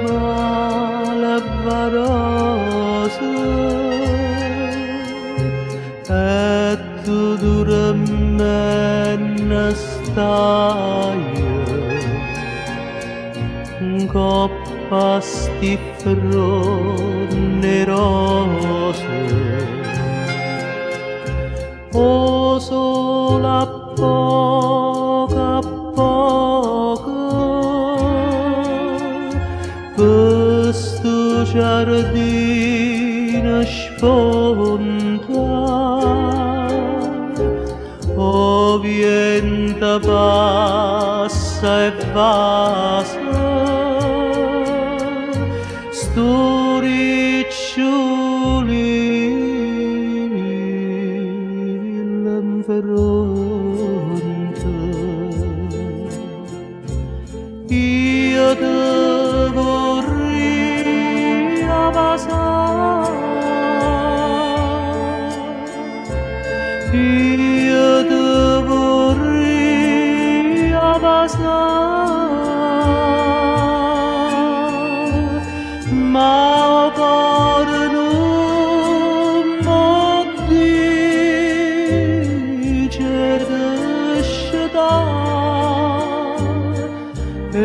malvalosa e tu duramente stai coppa sti fronde rose o sola poca questo giardino sponta o vento passa e passa sto riccioli l'infronte io te vorrei abbassare io te vorrei abbassare ma o cuore non può dice e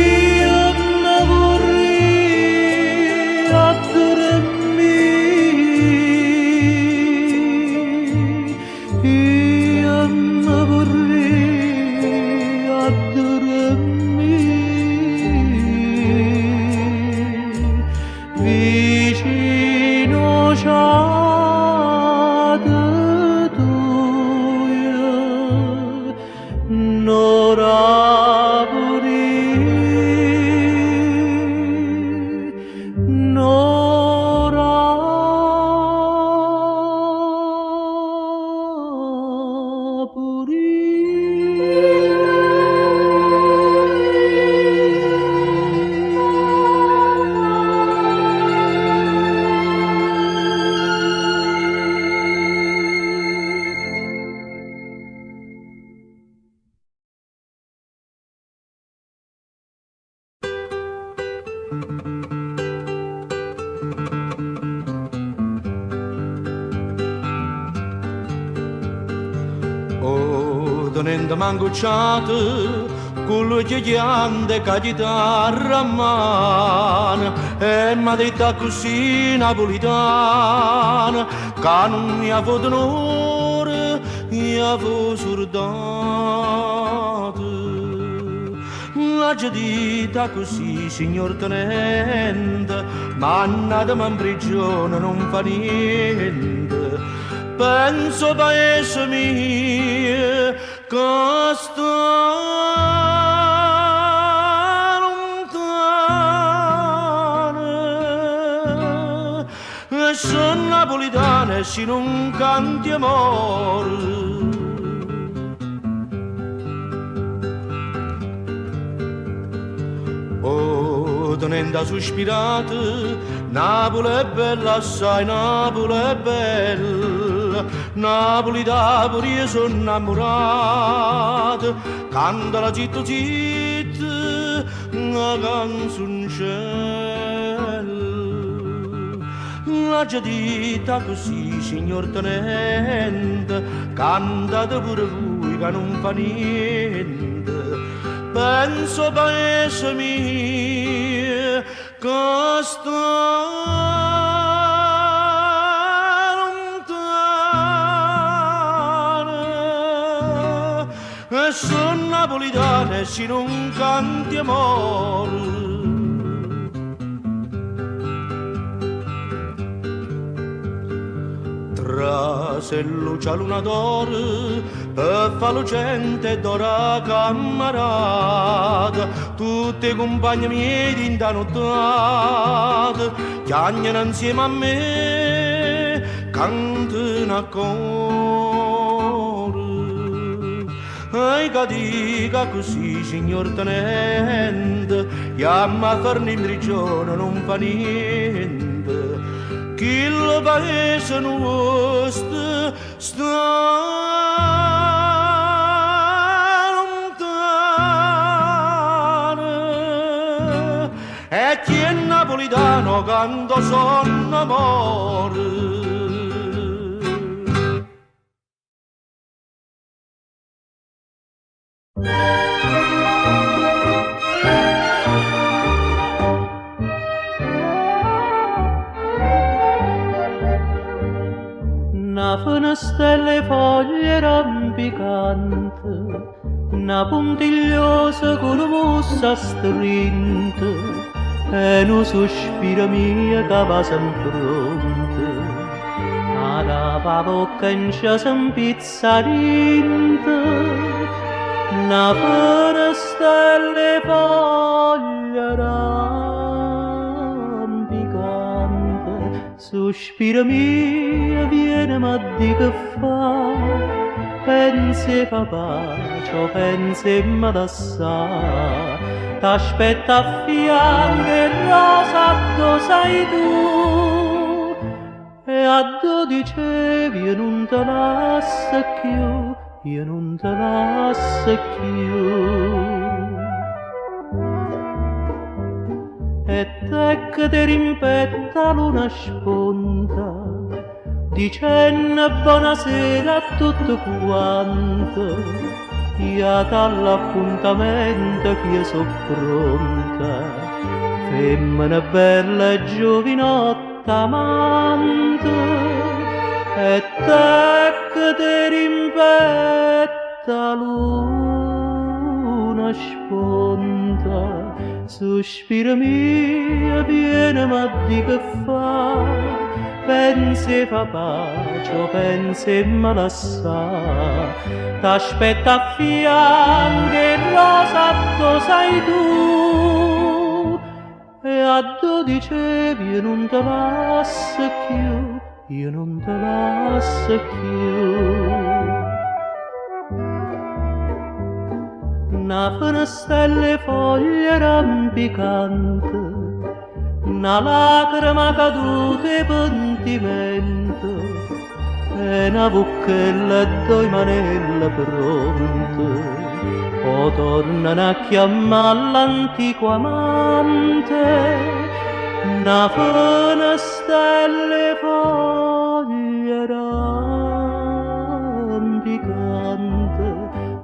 io mi vorrei addormire io mi vorrei addormire vicino tenendo mangucciate quello che chiande che chitarra a mano e mi ha detto così napolitana che non mi ha fatto onore io avevo sordato la dita così signor tenente ma andatemi in prigione non fa niente penso paese mio che sta lontana e sono napolitana e si non canti amore oh tenendo sospirato Napoli è bella assai Napoli è bella Napoli da pure io sono innamorato canta la zitta zitta una canzoncella la dita così signor tenente cantate pure voi che non fa niente penso paese mio che sta lontana e sono napolitana e si non canti amore tra se luce luna d'oro per fa lucente d'ora camarata tutti i compagni miei di nottata chiagnano insieme a me cantano a coro e che dica così signor tenente chiama a farne in prigione non fa niente che il paese nostro sta napolitano canto son amore. Una finestra e foglie rampicante, una puntigliosa con la mossa strinta, e un sospiro mio che va in fronte, la bocca in casa in pizzarinta, una finestra e foglie rampicante, sospiro mio viene ma di che fa, pensi fa pace, pensi ma da sa, t'aspetta a fianco e rosa tu sai tu, e a 12 io non te lascio più, io non te lascio più. E te che ti rimpetta l'una sponda, dicendo buonasera a tutto quanto, io dall'appuntamento che io so pronta, femmina bella e giovinotta amante, e te che ti rimpetta l'una sponda, sospiro mio viene ma di che fa, pensi fa pace, pensi ma la sa, t'aspetta a fianco e rosa tu sai tu, e a 12 io non te lascio più, io non te lascio più. Una finestra e foglie rampicante, una lacrima caduta e pentimento, e una bucchella e 2 manelle pronte, o tornano a chiamare l'antico amante, una finestra e foglie rampicante,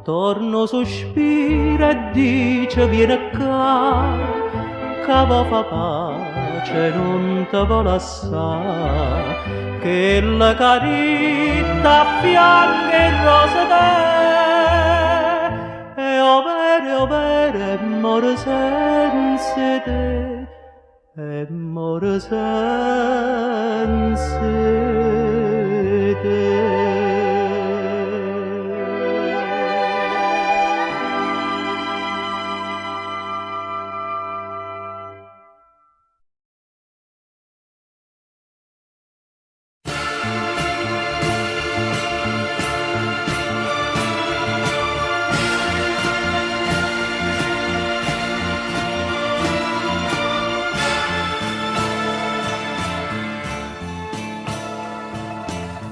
torno sospira e dice vieni qua, che va fa pace non te vuole lasciare, che la carita a fianco e rosa te, e overe more senza te, e more senza te.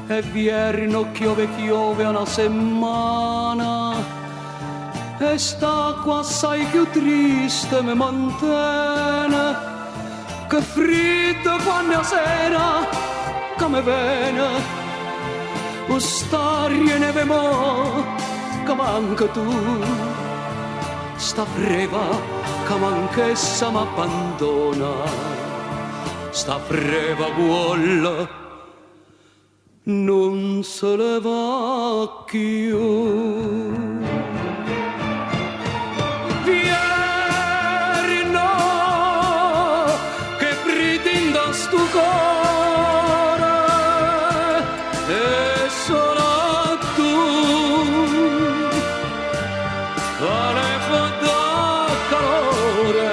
E ieri non chiove una settimana, e sta qua assai più triste mi mantiene, che freddo quando sera che mi viene, o staria neve mo che manca tu, sta freva che manca essa m'abbandona, sta freva vuole non se leva più. Vieni no, che pretenda sto cuore, e solo tu, vale da calore,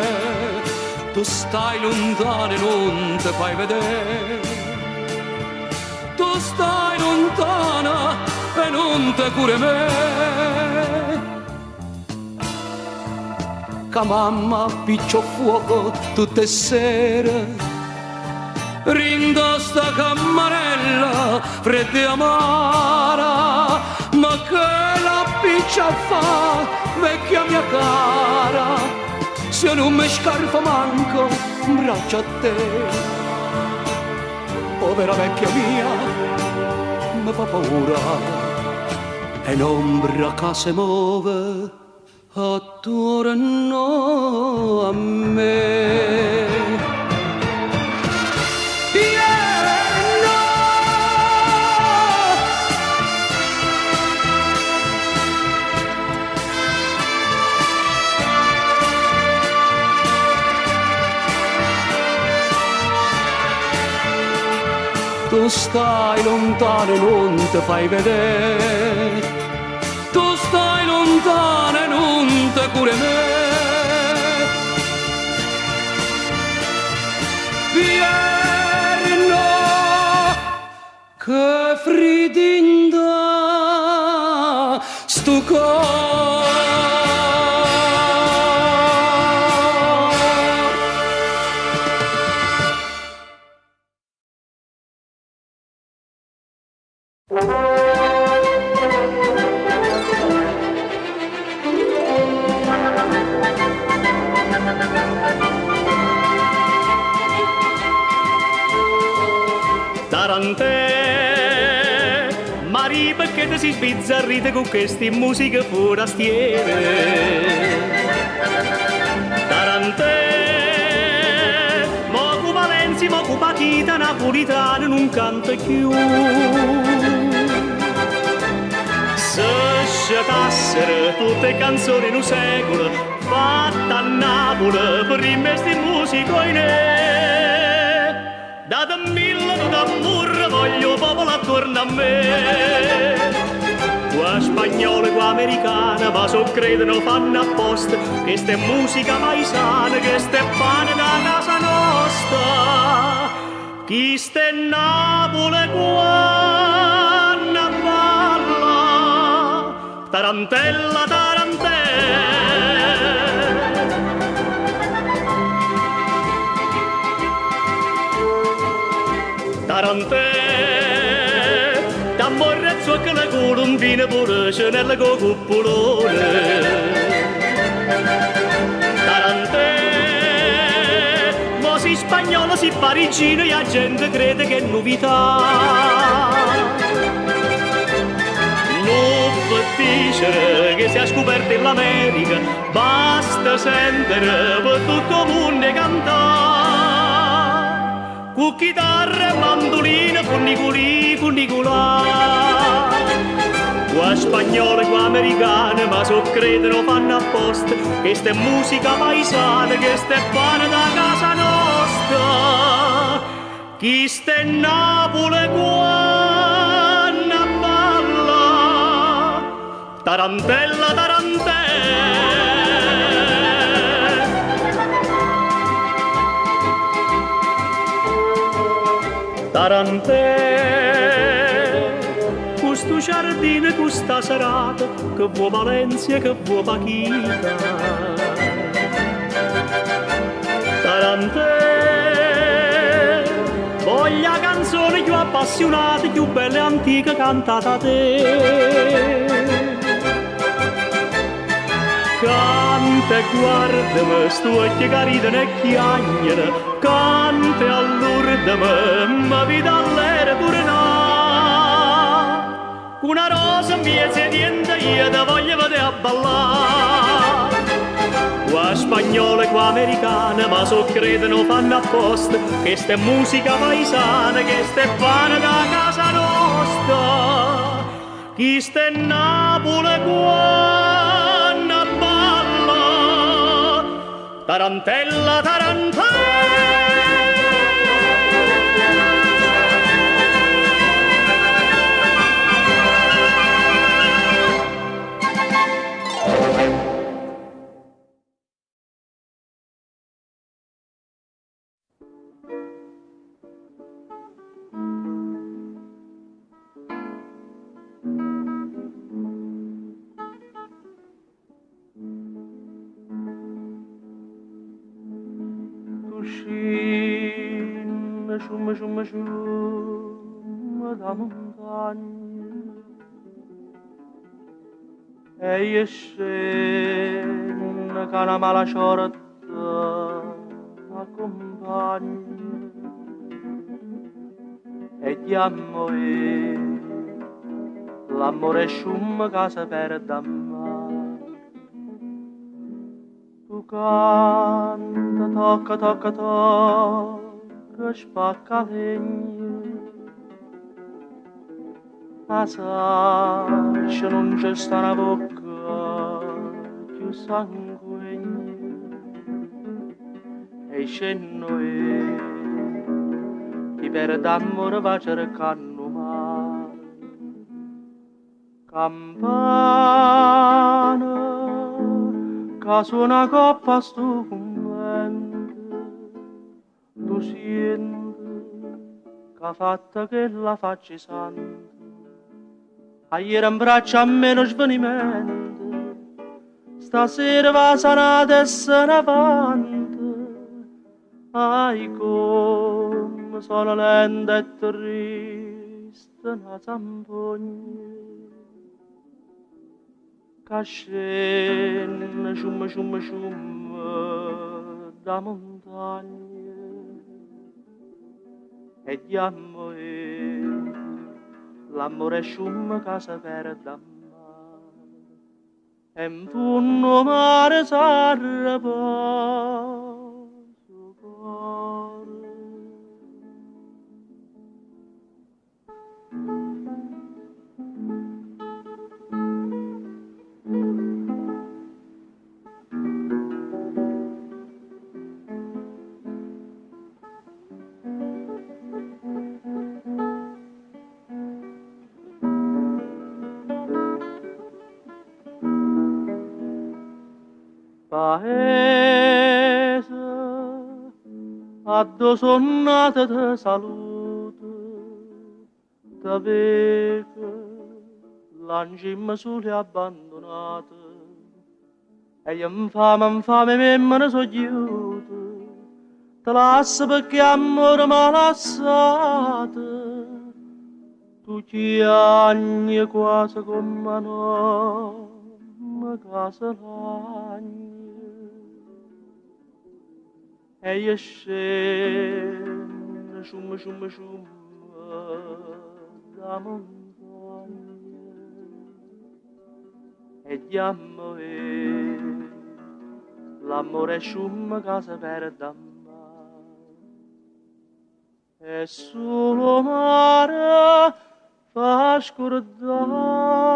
tu stai lontano e non ti fai vedere, tu stai lontana e non te cure me, che mamma piccio fuoco tutte sere, rinda sta cammarella fredda e amara, ma che la piccia fa vecchia mia cara, se non mi scarpa manco un braccio a te. Povera vecchia mia, mi fa paura, e l'ombra che si muove attorno a me. Tu stai lontano e non ti fai vedere, tu stai lontano e non ti curi me. Vieni, che fridinda sto cuore. Tarantè, Mari, perché ti si sbizzarrite con queste musiche forastiere? Tarantè, mocu Valenzi, mocu Pachita, napolitano non canta più. Se scecassero tutte canzoni in un secolo, fatte a Napoli, per investi in musica in date mille d'amore, voglio popolo attorno a me. Qua spagnolo, qua americana, ma so credono fanno apposta, che ste musica paesana, che ste pane da casa nostra. Chi ste Napoli qua na balla, tarantella, tarantella. Tarantè, t'ammorrezzo che la colombina pure c'è nella cupolone. Tarantè, mo si spagnolo, si parigino e la gente crede che è novità. Non per dicere che si è scoperto in l'America, basta sentire per tutto il mondo cantare. Con chitarra, mandolina, funnicolì, funnicolà. Qua spagnolo e qua americano, ma so credono fanno apposta, che ste musica paesana, che ste pane da casa nostra. Chi ste Napoli qua na balla, tarantella, tarantella. Tarantè, questo giardino, questa serata, che vuoi Valencia, che vuoi Pachita. Tarantè, voglia canzone più appassionate, più belle e antiche cantate a te. Canta e guardami, sto occhi che ridono e chiagnano, canta e all'urdami, ma vita all'era pure no. Una rosa in via sedienta, io te voglio vedere a ballare. Qua spagnolo e qua americana, ma so credono fanno apposta, che ste musica paesana, che ste pane da casa nostra. Chi ste Napoli qua na balla, tarantella, tarantella. Sciume da montagna e scena che una mala sorte montagna e di amore l'amore sciumma che si perde a mare. Tu canta, tocca, tocca, tocca, spacca legna. A sascia non c'è sta una bocca più sanguigna. E scenno chi per d'amore va cercando mare. Campana che suona coppa a sto convento, tu senti che ha fatto che la faccia santa. A ieri in braccio a meno svenimento, stasera va sanata e se ne avanti. Ai come sono lenta e triste una zampogna che scende scium scium scium da montagna e di amore l'amore è scium che si perde a mare e in fondo mare s'arrapa. Paese, addo sonnata te saluto, te vedo, l'ancimma sole abbandonata, e infame me ne so chiuso, te lascio perché amore m'ha lasciato, tutti anni quasi come no, ma casa l'agno. E io scendo, scium, scium, scium, da montagna e di amore, l'amore è scium che si perde a mare e solo mare fa scordare.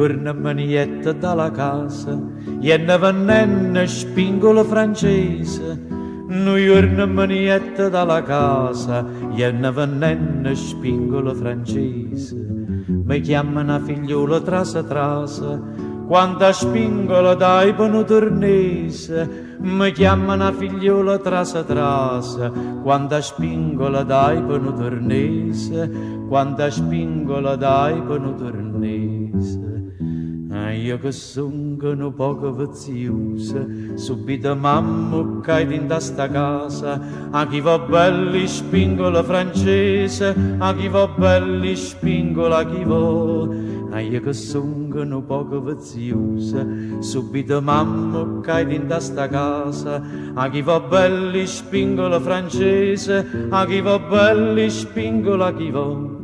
Una manietta dalla casa e ne venne spingola francese. Una manietta dalla casa e ne venne spingola francese. Mi chiamano figliuolo trasa trasa quanta spingola dai pano tornese. Mi chiamano figliuolo trasa trasa quanta spingola dai pano tornese. Quanta spingola dai pano tornese. Io che sono poco viziosa, subito mamma cae in sta casa, a chi va belli spingola francese, a chi va belli spingola a chi va. Io che sono poco viziosa, subito mamma cae in sta casa, a chi va belli spingola francese, a chi va belli spingola a chi va.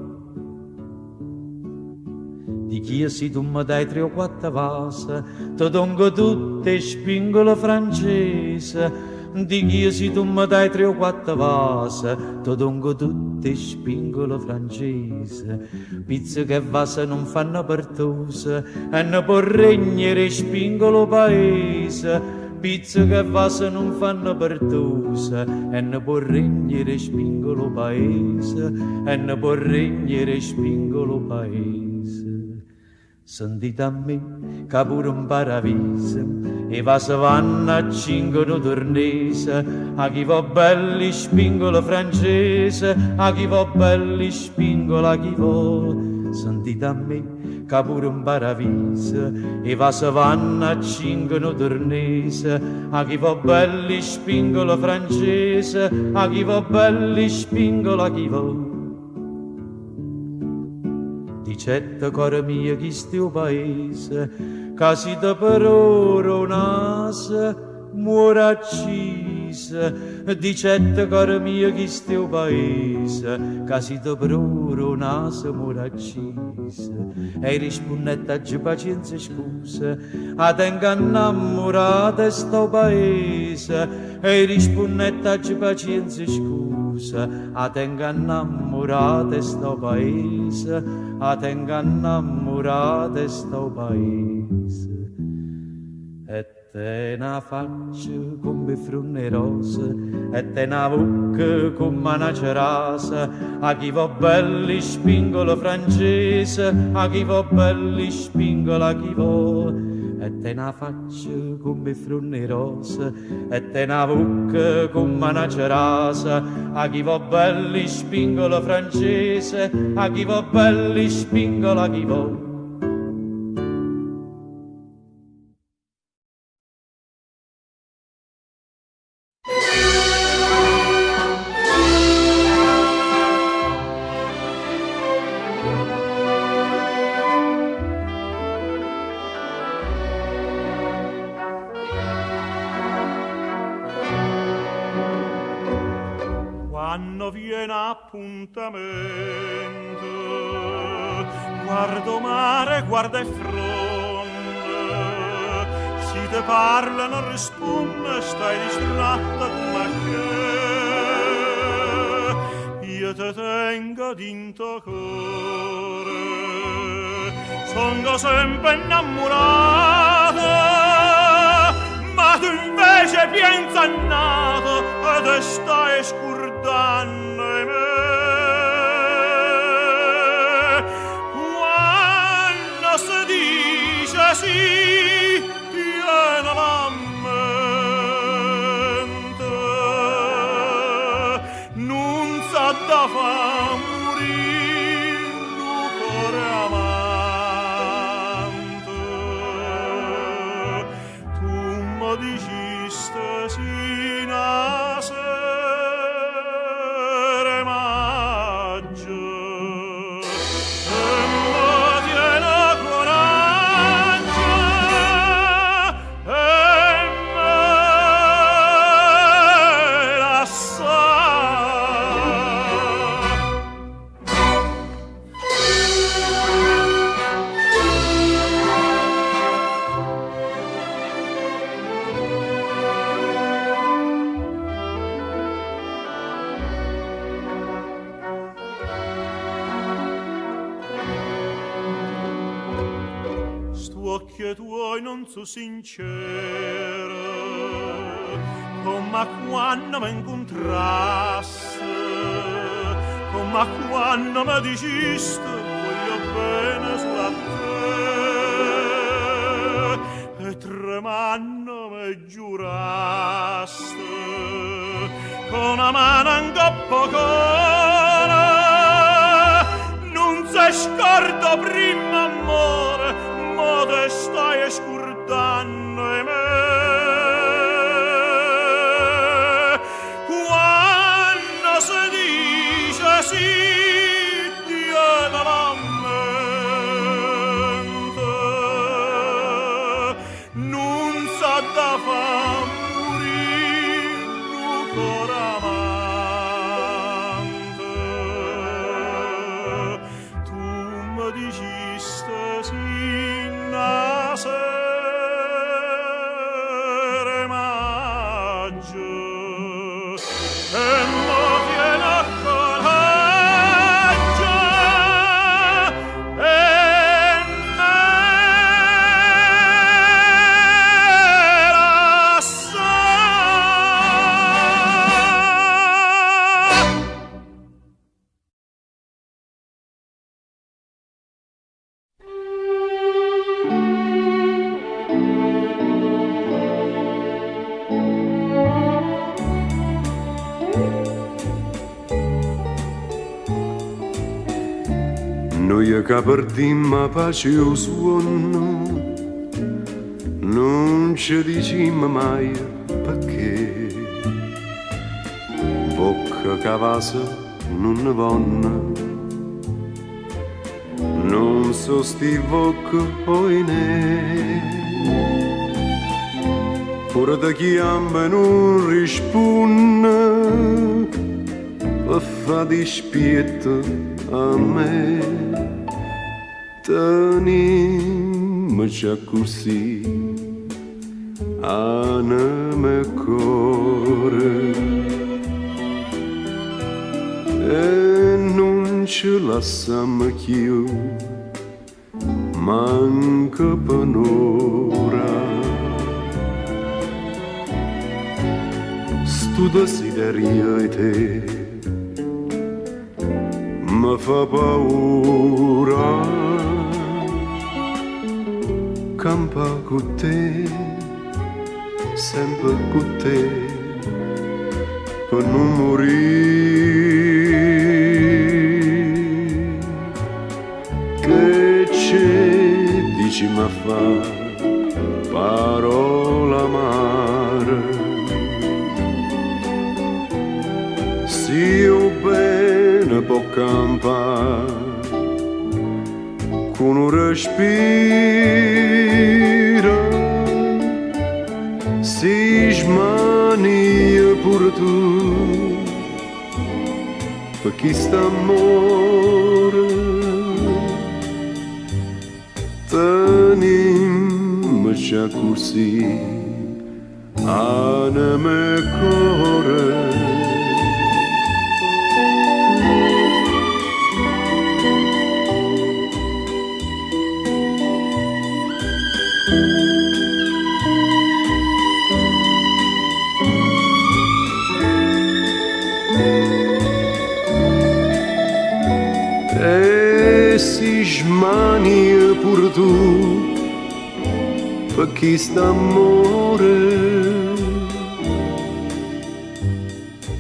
Di chi si tu mi dai 3 o 4 vase, ti dongo tutte spingola francese. Di chi si tu mi dai 3 o 4 vase, ti dongo tutte spingola francese. Pizze che vase non fanno pertose, e ne può regnere spingolo paese. Pizze che vase non fanno pertose, e ne può regnere spingolo paese. E ne può regnere spingolo paese. Sentite a me che pure un paradiso e va se vanno a cingono tornese, a chi va belli spingola francese, a chi va belli spingola a chi va. Sentite a me che pure un paradiso e va se vanno a cingono tornese, a chi va belli spingola francese, a chi va belli spingola a chi va. Dicette cora mia chi stiu paese, che si da per ora un'ase muore accise. Dicette cora mia chi stiu paese, che si da per ora un'ase muore accise. E rispondette a pazienza scusa, a tenga innamorata sto paese. E rispondette a pazienza scusa, a tenga innamorata sto paese. A tenga innamorata sto paese. E te na faccia come frunne rose, e te na bocca come una cerasa, a chi va belli spingola francese, a chi va belli spingola a chi va. E te na faccia come frunne rose, e te na bocca come una cerasa, a chi va belli spingola francese, a chi va belli spingola a chi va. Quando viene appuntamento, guardo mare, guarda e fronte, si te parla non risponde, stai distratta come che io te tengo d'into cuore, sono sempre innamorata, ma tu invece piensa annato e te stai scordando me. Quando si dice sì, tiene la mente, non sa da fa morire il cuore amante. Tu mi diciste sì una sera maggio e mi tiene coraggio e me la sa. occhi tuoi non so sinceri, come quando mi incontraste, come quando mi diciste voglio bene sulla te, e tremando mi giuraste con una mano in coppa non si scorda prima amore, ma te stai scordando me. Quando si dice sì, tiene la mente, non sa da far morire il cuore amante. Tu mi diciste sì una sera maggio e mo viene a coraggio e me la sa. Noi che perdimmo pace o suono, non ci diciamo mai perché. Bocca cavasa non ne vanno, non so sti bocca poi ne. Pure da chiama non risponde, per fa dispietto a me. Tenimmoci così anima e cuore e non ci lasciamo più manca per un'ora. Sto desiderio di te mi fa paura. Campa con te, sempre con te, per non morire. Che c'è, dici ma fa, parola amara. Se io bene può campare, con un respiro si smania pure tu per chi sta amore. Tenimmoci così anima e cuore. E si smania pure tu per chi sta amore.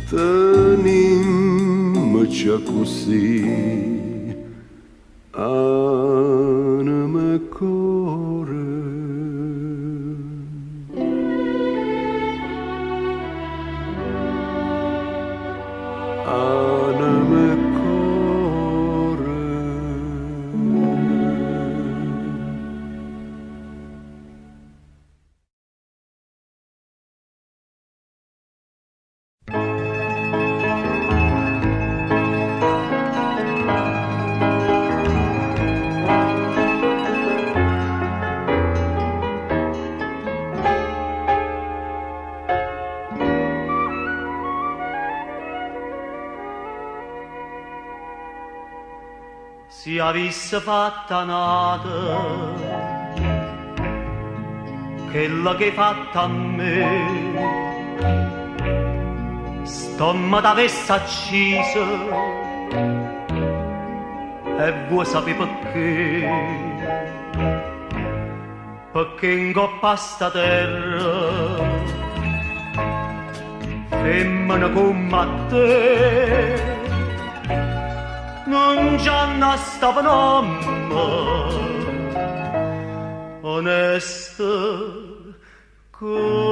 Tenimmoci così anima e cuore. Anima e cuore. Si avesse fatta nata quello che hai fatto a me. Stomma t'avesse acciso e vuoi sapere perché? Perché in coppa a sta terra femmina come a te non c'hanno sta nome onesta come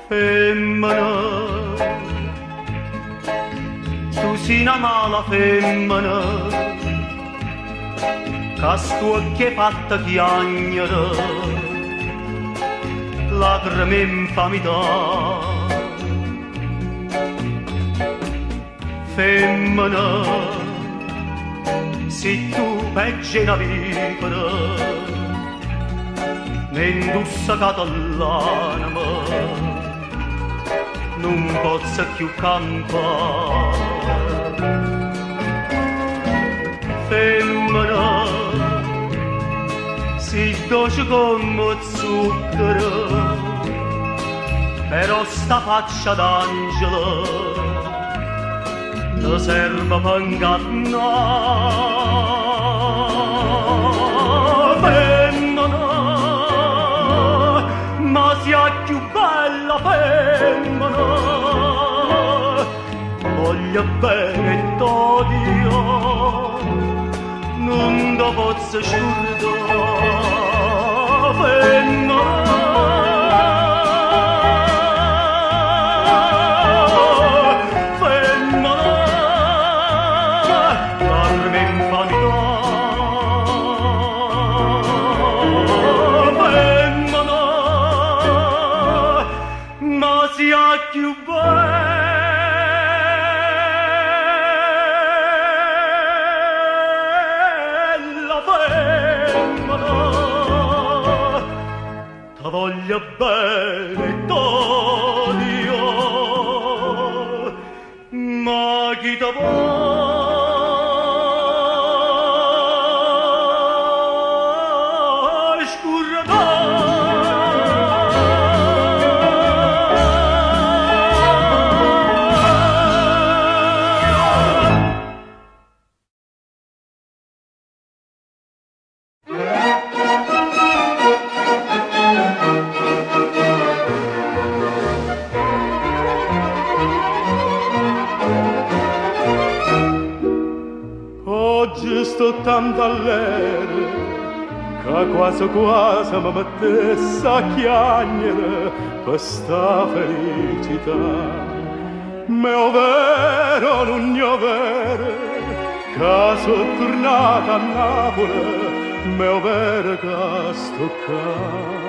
femmina, tu sei una mala femmina, che stu occhi hai fatta chiagnere, lacrime infamità. Femmina, se tu peggio una vipera, n'indussa catalanima, non posso più campare. Femmina, si dolce come zucchero, però sta faccia d'angelo non serve per ingannare. Femmina, ma sia più bella femmina, voglio bene t'odio, non lo posso scordare. Femmina, più bella femmina, ti voglio bene t'odio, ma chi ti vuoi scordare? Sto tanto all'ere che quasi quasi mi mettesse a chiagnere per sta felicità. Mio vero, non mio vero, che sono tornato a Napoli, mio vero che sto qua.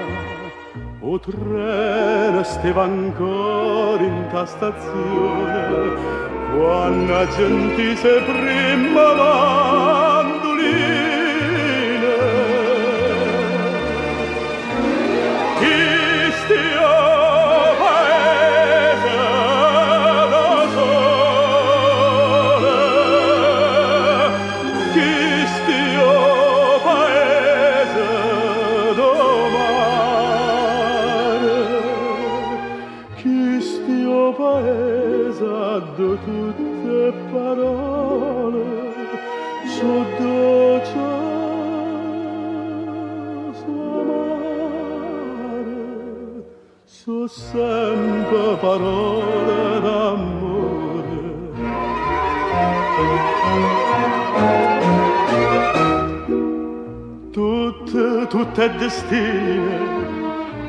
O treno stava ancora in ta stazione, quando la gente si prima mandoline. Chi stia paese da sole, chi stia paese da mare, chi stia paese da tutte parole, so dolce, so amare, so sempre parole d'amore. Tutte destine,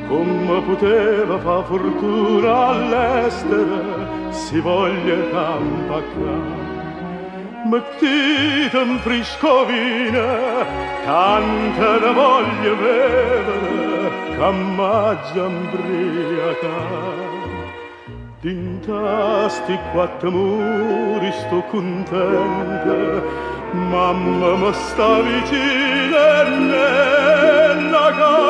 come poteva fa fortuna all'estero, si voglia campa qua. Mettite in friscovina, tanta ne voglio bevere, che m'aggia imbriaca. Dinta sti quattro muri sto contenta, mamma mi sta vicina e me la canta.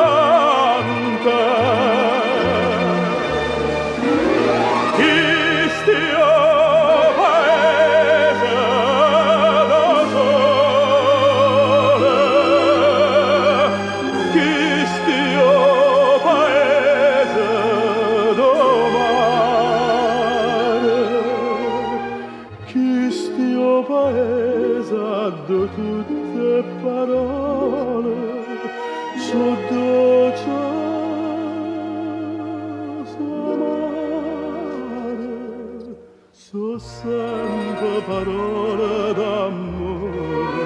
tutte parole, so dolce, so amare, so sempre parole d'amore.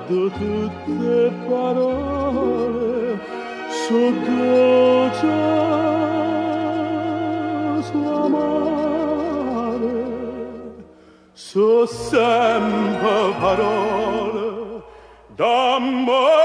Tutte parole so dolce, so amare, so sempre parole d'amore.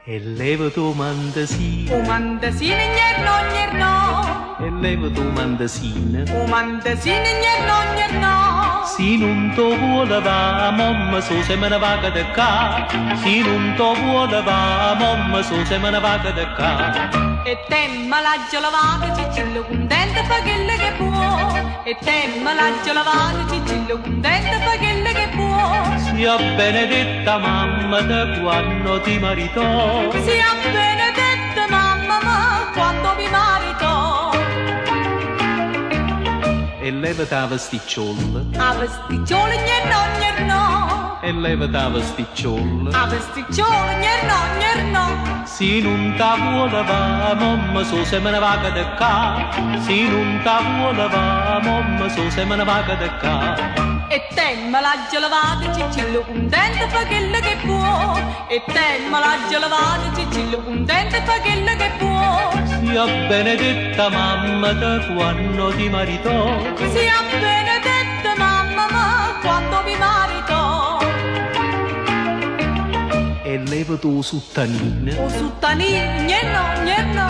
E leva tu mandasina, O mandasina gnerno gnerno, e leva tu mandasina. O mandasina gnerno gnerno. Se non ti vuole va, mamma so se me ne va da qua. Se non ti vuole va, mamma so se me ne va da qua. E te malaggio lavato, cicillo contento fa quello che può. E te malaggio lavato, cicillo contento fa quello che può. Sia benedetta mamma da quando ti maritò. Sia benedetta mamma ma quando mi maritò. E levati a vesticciolo, A vesticciolo gnerno gnerno, e levati a vesticciolo. a vesticciolo gnerno gnerno. Se non ti vuole va, mamma so se me ne va da qua. Se non ti vuole va, mamma so se me ne va da qua. E te malaggio lavato, cicillo contento fa quello che può. E te malaggio lavato, cicillo contento fa quello che può. Sia benedetta mamma da quando ti maritò. Sia benedetta mamma ma quando mi maritò. E leva tu suttanina, O suttanino gnerno gnerno,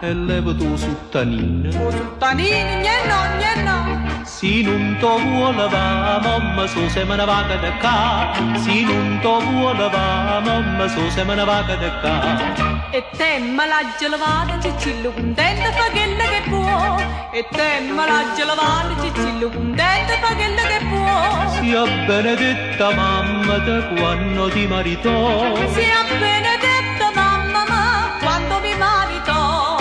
e leva tu suttanina. o suttanino gnerno gnerno. Se non ti vuole va, mamma so se me ne va da qua. Se non ti vuole va, mamma so se me ne va da qua. E te malaggio lavato, cicillo contento fa quello che può. E te malaggio lavato, cicillo contento fa quello che può. Sia benedetta mamma da quando ti maritò. Sia benedetta mamma ma quando mi maritò.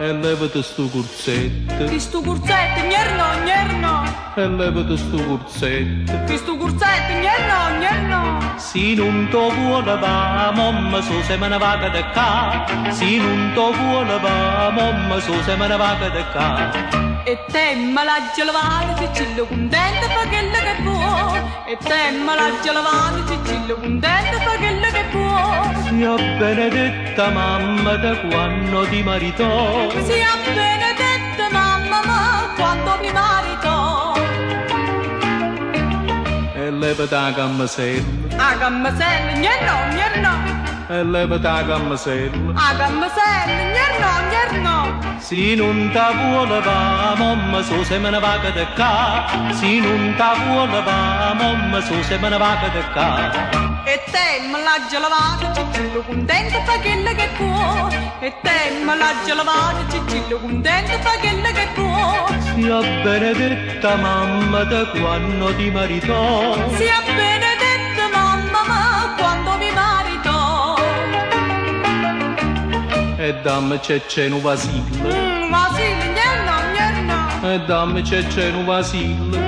E levati sto curzetto, Chi stu curzetto gnerno gnerno, e levati sto curzetto. chi stu curzetto gnerno gnerno. Se non ti vuole va, mamma so se me ne va da qua. Se non ti vuole va, mamma so se me ne va da qua. E te malaggio lavato, cicillo contento fa quello che può. E te malaggio lavato, cicillo contento fa quello che può. Sia benedetta mamma da quando ti maritò. Sia benedetta mamma ma quando mi maritò. E levati a gammasella, A gammasella gnerno gnerno, e levati a gammasella. a gammasella gnerno gnerno. Se non ti vuole va, mamma so se me ne va da qua. Se non ti vuole va, mamma so se me ne va da qua. E te malaggio lavato, cicillo contento fa quello che può. E te malaggio lavato, cicillo contento fa quello che può. Sia benedetta mamma da quando ti maritò. Sia benedetta mamma ma quando mi maritò. E dammi c'è un vasillo, Vasile gnerno gnerno, e dammi c'è un vasillo.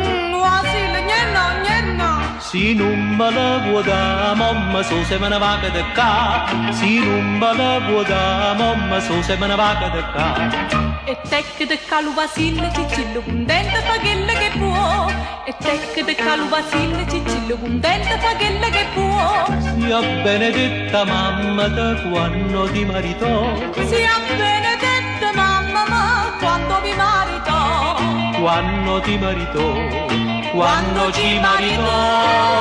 Vasile gnerno gnerno. Se non me la vuoi da, mamma so se me ne va da qua. Se non me la vuoi da, mamma so se me ne va da qua. E te che te calu Vasile, cicillo contento fa quello che può. E te che te calu Vasile, cicillo contento fa quello che può. Sia benedetta mamma da quando ti maritò. Sia benedetta mamma quando ti maritò, quando ci maritò.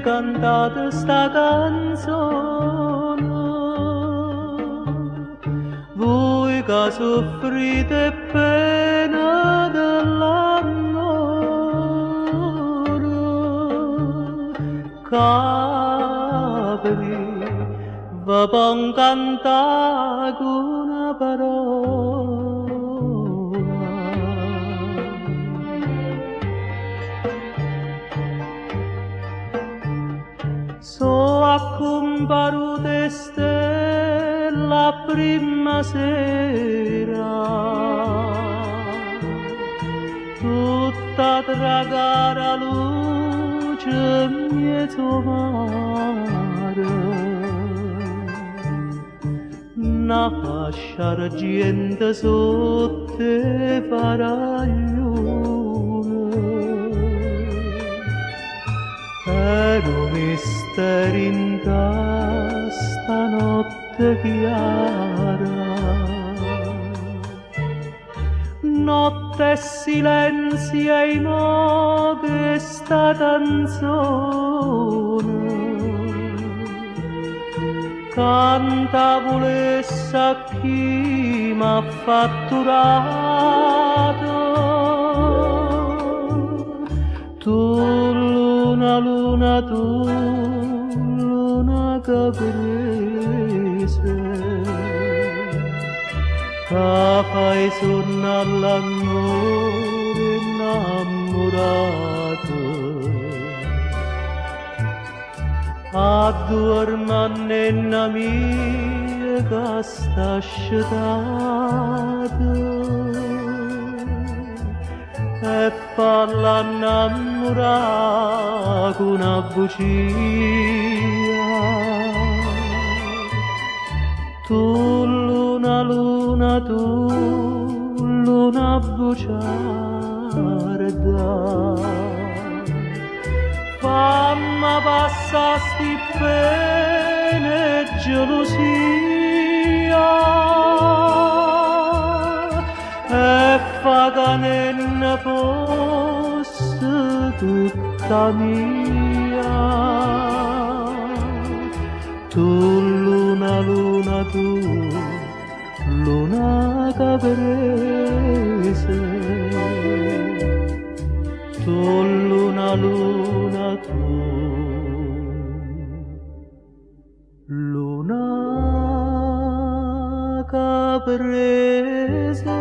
Cantate sta canzone, voi che soffrite pena dell'amore, capri vi pon cantare con una parola. So accomparude stella prima sera, tutta tragara luce mezzo mare, una fascia argente sotto faraglione. Era un mistero in questa notte chiara, notte silenzio e mo che sta canzone canta volesse a chi m'ha fatturato. Tu luna, tu luna che prese, che fai sonnare l'amore innamorato. Addormannenna mia che sta asciutata e falla innamorare con una bugia. Tu luna, tu luna bugiarda, fammi passare sti pene e gelosia e fa che ne fosse tutta mia. Tu luna, tu luna che prese, tu luna, tu luna che prese,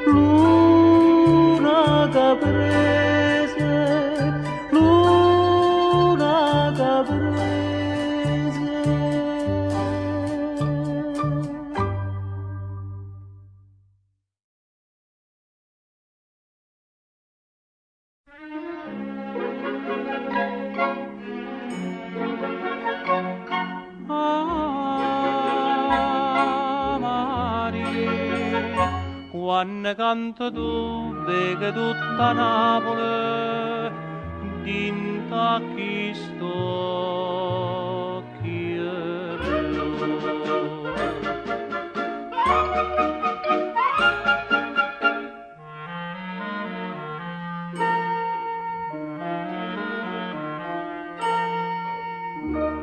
luna che prese, luna che prese. Quando canto tu, vega tutta Napoli, dinta chi sto chiedo.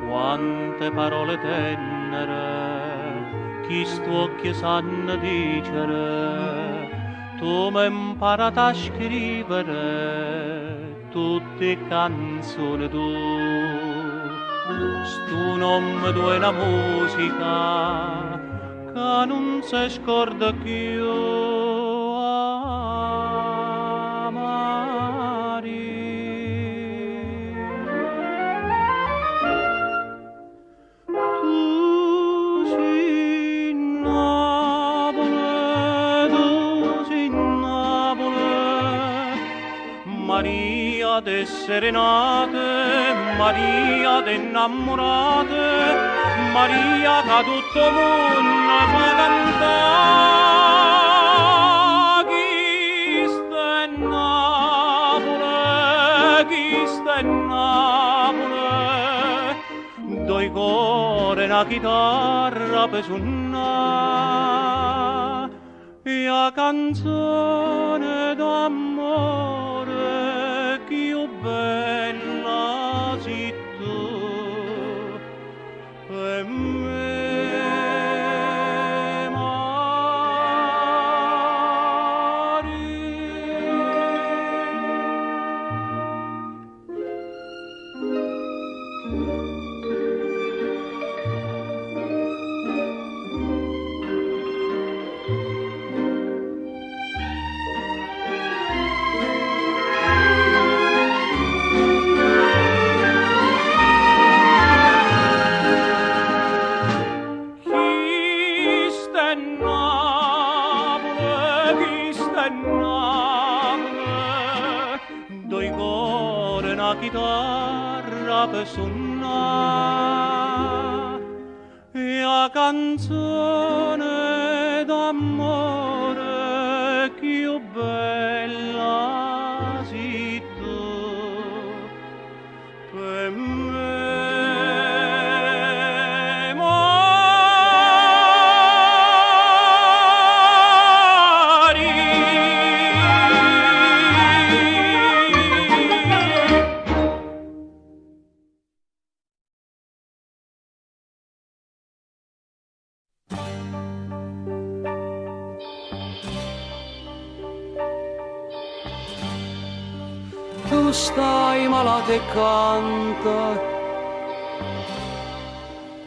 Quante parole tenere, chi sto occhio sanno dicere, tu mi imparati a scrivere tutte canzoni tu. Stu nome tu è la musica che non si scorda più. Maria Maria de serenate, Maria de innamorate, Maria che tutto mondo fa cantare. Chi sta in Napoli, chi sta in Napoli, doi cuori e una chitarra per suonare, e la canzone d'amore più bella sei tu per me, chitarra per suonare, e la canzone d'amore più bella sei tu per me. Tu stai malata e canta,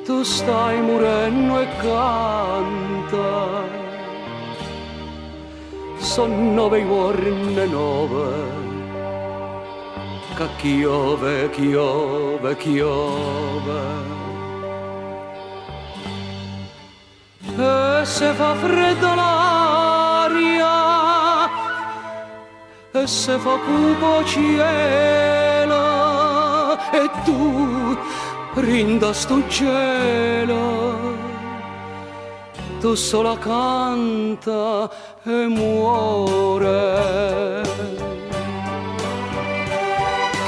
tu stai morendo e canta, son 9 giorni 9, che chiove, chiove, chiove, e se fa fredda l'aria, e se fa cupo cielo, e tu rinda sto cielo, tu sola canta e muore.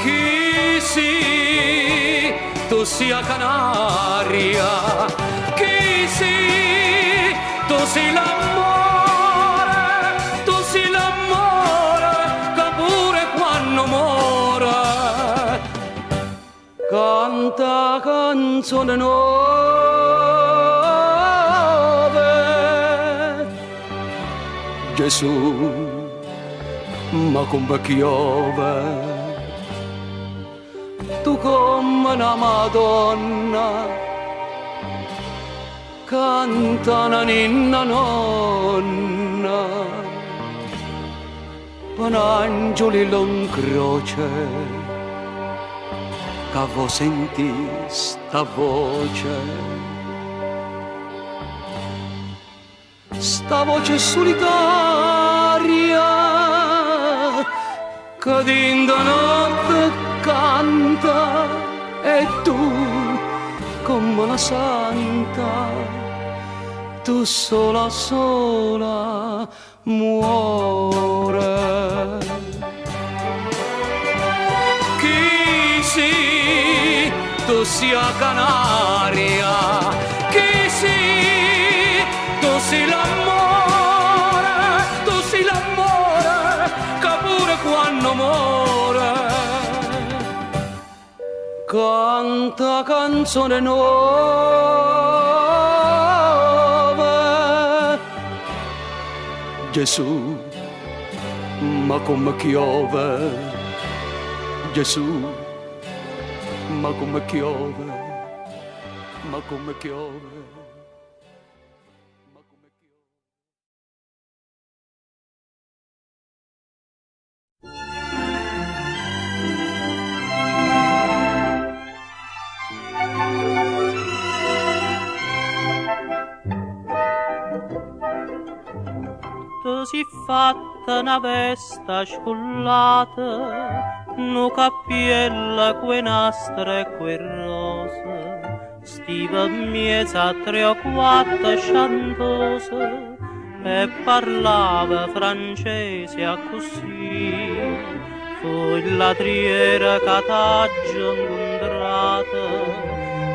Chi si tu sia Canaria, chi si tu si l'amore, tu si l'amore che pure quando muore canta canzone nuove. Gesù, ma come piove, tu come una Madonna, canta una ninna nonna, panangeli l'on croce, che vo senti sta voce solitaria, che d'inda notte canta, e tu come una santa, tu sola sola muore. Chi si tu sia Canaria, chi si tu si l'amore, tu si l'amore che pure quando muore canta canzone nuove. Gesù, ma come piove, Gesù, ma come piove, ma come piove. Tu si fatta una vesta scullata, no cappiella, que nastro e que rosa, stiva miesa 3 o 4 chantosa, e parlava francese a così. Fu il latriera che t'aggia incontrata,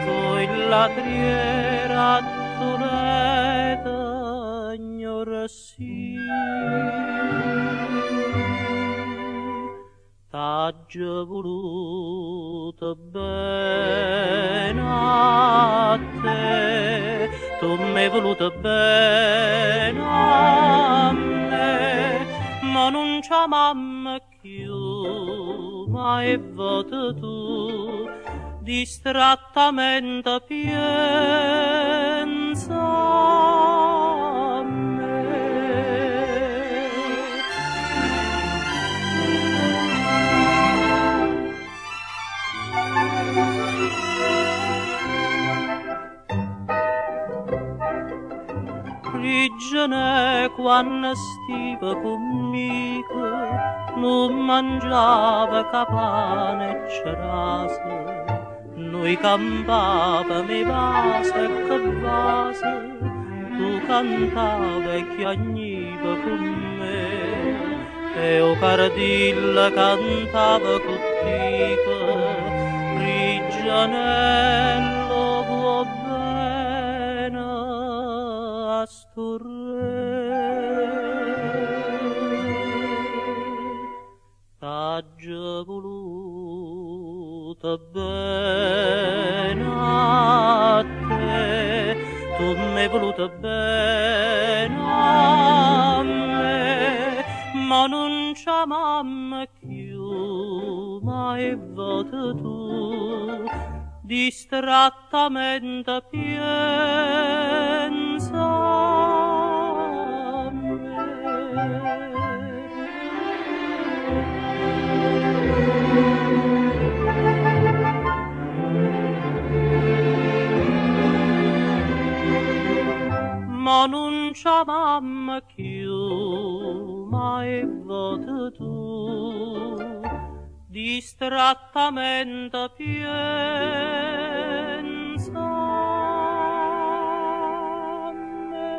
fu il latriera Zuleta, ignora sì. T'aggia voluta bene a te, tu m'hai voluta bene a me, ma non c'è mamma più, ma è vota tu, distrattamente pensa a me. Prigione quando stiva conmigo, non mangiava capane e cerase, noi campava me vase e che vase, tu cantava e chiagniva con me, e o cardilla cantava contigo, prigianello vuoi bene a sto re. T'aggia voluta bene a te, tu m'hai voluta bene a me, ma non c'è mamma più, ma è vota tu, distrattamente pensa a me. Ma non c'è mamma più, ma è vota tu, distrattamente pensa a me.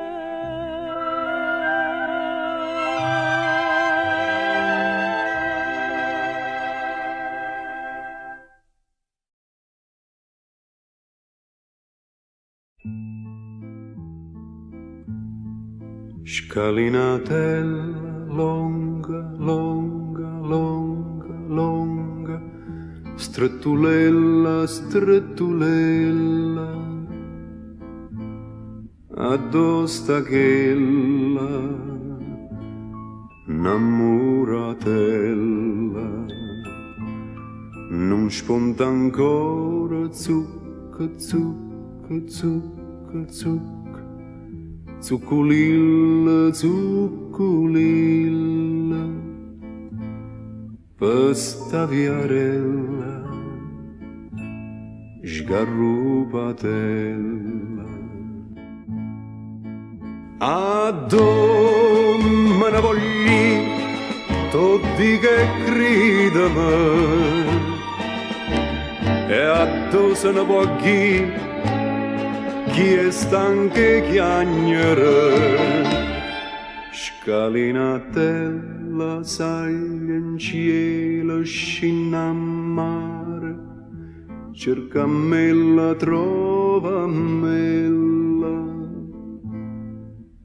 Scalinatella longa, longa, longa, longa, strettulella, strettulella, addosta chella, innamoratella, non spunta ancora zucca, zucca, zucca, zucca. Zucculilla, zucculilla, pesta viarella, sgarrupatella. Addo me ne vogli, tutti che gridano, e addo se ne vogli, chi è stanco e chiagnere, scalinatella, saglia in cielo, scina a mare, cerca mella, trova mella,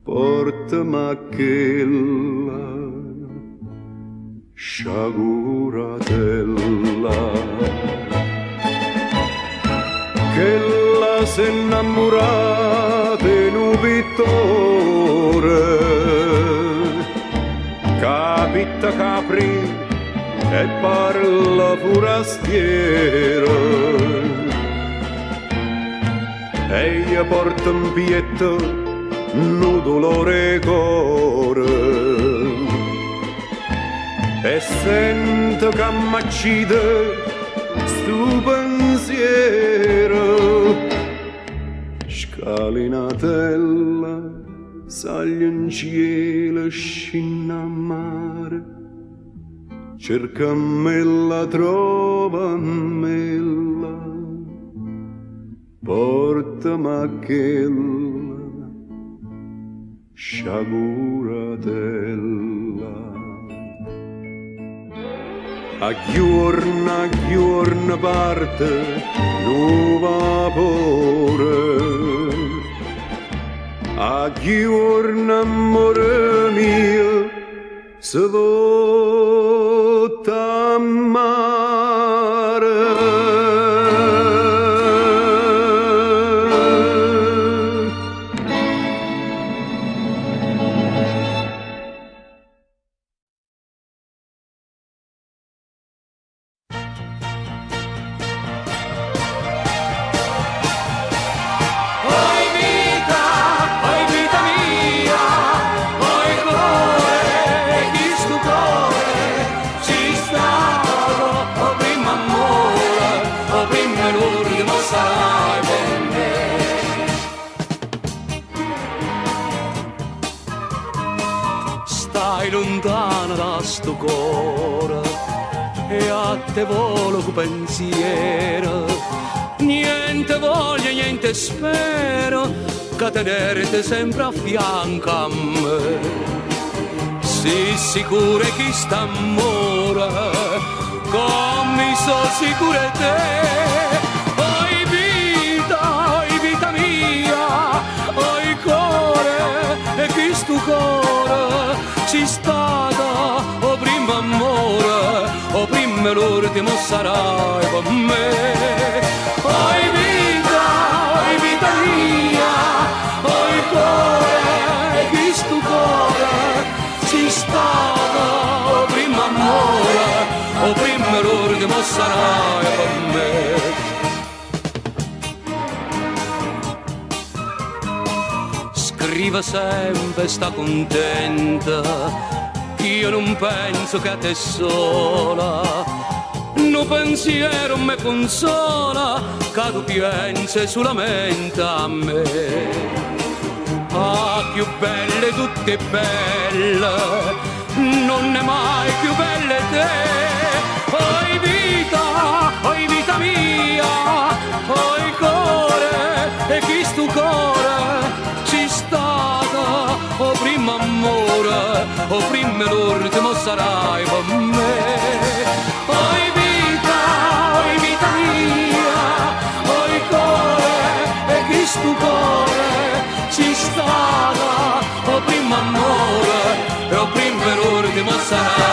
portami a quella, sciaguratella. Chella s'è innamorata in un pittore, capita capri e parla forastiera, e gli porta in pietto un dolore core, e sente che m'accide stu pensiero. Scalinatella, saglia in cielo, scina a mare, cercammela, trovamela, portami quella sciaguratella. A giorno parte un vapore, a giorno amore mio se vota a lontana da sto cuore e a te volo con pensiero, niente voglio, niente spero che tenerti sempre a fianco a me. Sii sicura che sta amore come so sicura te. Oi vita mia, oi cuore e che sto cuore ci stata, o prima amore, o prima l'ultimo sarai per me. Oi vita mia, oi cuore, che sto cuore ci stata, o prima amore, o prima l'ultimo sarai per me. Scriva sempre, sta contenta, io non penso che a te sola, no pensiero me consola, che tu pensi solamente a me. Ah, più belle, tutte belle, non è mai più belle te. Oi vita mia, oi cuore, e chi stu cuore ci stata, o prima amore, o prima l'ultimo sarai per me. Oi vita mia, oi cuore, e chi stu cuore ci stata, o prima amore, o prima l'ultimo sarai.